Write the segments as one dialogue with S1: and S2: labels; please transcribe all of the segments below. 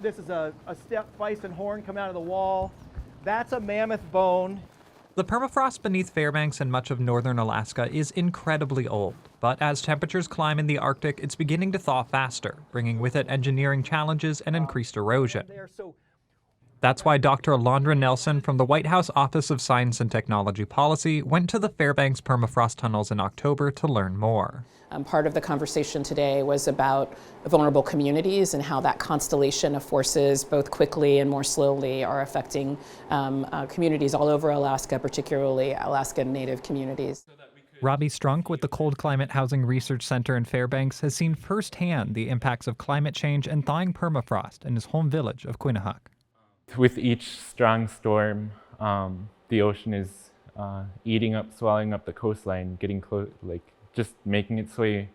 S1: This is a steppe bison horn coming out of the wall. That's a mammoth bone.
S2: The permafrost beneath Fairbanks and much of northern Alaska is incredibly old, but as temperatures climb in the Arctic, it's beginning to thaw faster, bringing with it engineering challenges and increased erosion. That's why Dr. Alondra Nelson from the White House Office of Science and Technology Policy went to the Fairbanks permafrost tunnels in October to learn more.
S3: Part of the conversation today was about vulnerable communities and how that constellation of forces, both quickly and more slowly, are affecting communities all over Alaska, particularly Alaska Native communities.
S2: Robbie Strunk with the Cold Climate Housing Research Center in Fairbanks has seen firsthand the impacts of climate change and thawing permafrost in his home village of Quinnahuck.
S4: With each strong storm, the ocean is eating up, swallowing up the coastline, getting close, just making its way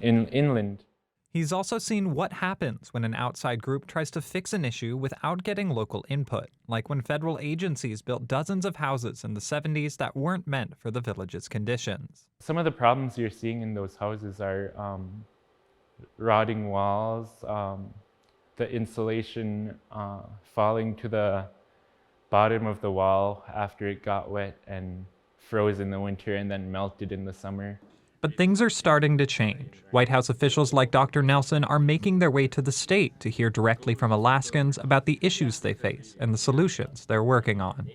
S4: inland.
S2: He's also seen what happens when an outside group tries to fix an issue without getting local input, like when federal agencies built dozens of houses in the 70s that weren't meant for the village's conditions.
S4: Some of the problems you're seeing in those houses are rotting walls, the insulation falling to the bottom of the wall after it got wet and froze in the winter and then melted in the summer.
S2: But things are starting to change. White House officials like Dr. Nelson are making their way to the state to hear directly from Alaskans about the issues they face and the solutions they're working on.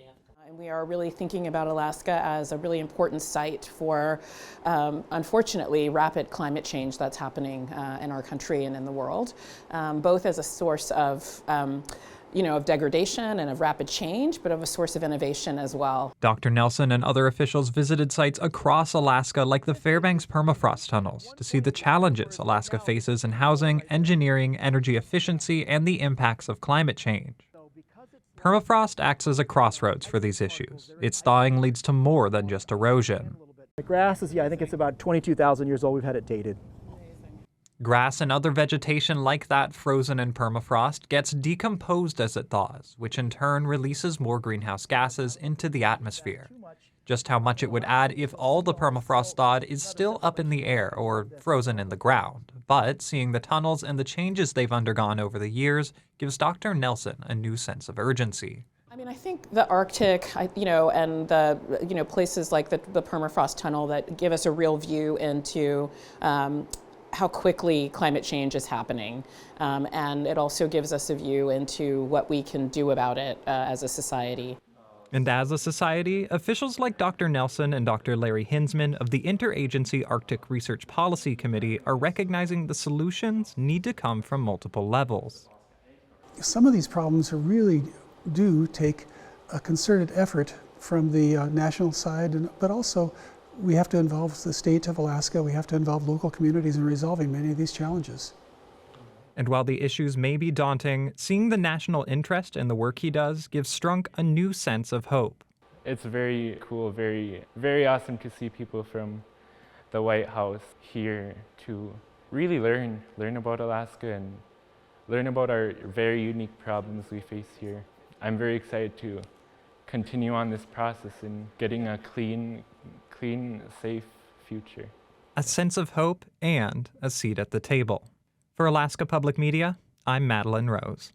S3: We are really thinking about Alaska as a really important site for, unfortunately, rapid climate change that's happening in our country and in the world, both as a source of of degradation and of rapid change, but of a source of innovation as well.
S2: Dr. Nelson and other officials visited sites across Alaska like the Fairbanks permafrost tunnels to see the challenges Alaska faces in housing, engineering, energy efficiency, and the impacts of climate change. Permafrost acts as a crossroads for these issues. Its thawing leads to more than just erosion.
S1: The grass is, I think it's about 22,000 years old. We've had it dated.
S2: Grass and other vegetation like that frozen in permafrost gets decomposed as it thaws, which in turn releases more greenhouse gases into the atmosphere. Just how much it would add if all the permafrost thawed is still up in the air or frozen in the ground. But seeing the tunnels and the changes they've undergone over the years gives Dr. Nelson a new sense of urgency.
S3: I think the Arctic, and the, places like the permafrost tunnel that give us a real view into how quickly climate change is happening. And it also gives us a view into what we can do about it as a society.
S2: And as a society, officials like Dr. Nelson and Dr. Larry Hinsman of the Interagency Arctic Research Policy Committee are recognizing the solutions need to come from multiple levels.
S5: Some of these problems really do take a concerted effort from the national side, but also we have to involve the state of Alaska, we have to involve local communities in resolving many of these challenges.
S2: And while the issues may be daunting, seeing the national interest in the work he does gives Strunk a new sense of hope.
S4: It's very cool, very, very awesome to see people from the White House here to really learn about Alaska and learn about our very unique problems we face here. I'm very excited to continue on this process in getting a clean, safe future.
S2: A sense of hope and a seat at the table. For Alaska Public Media, I'm Madeline Rose.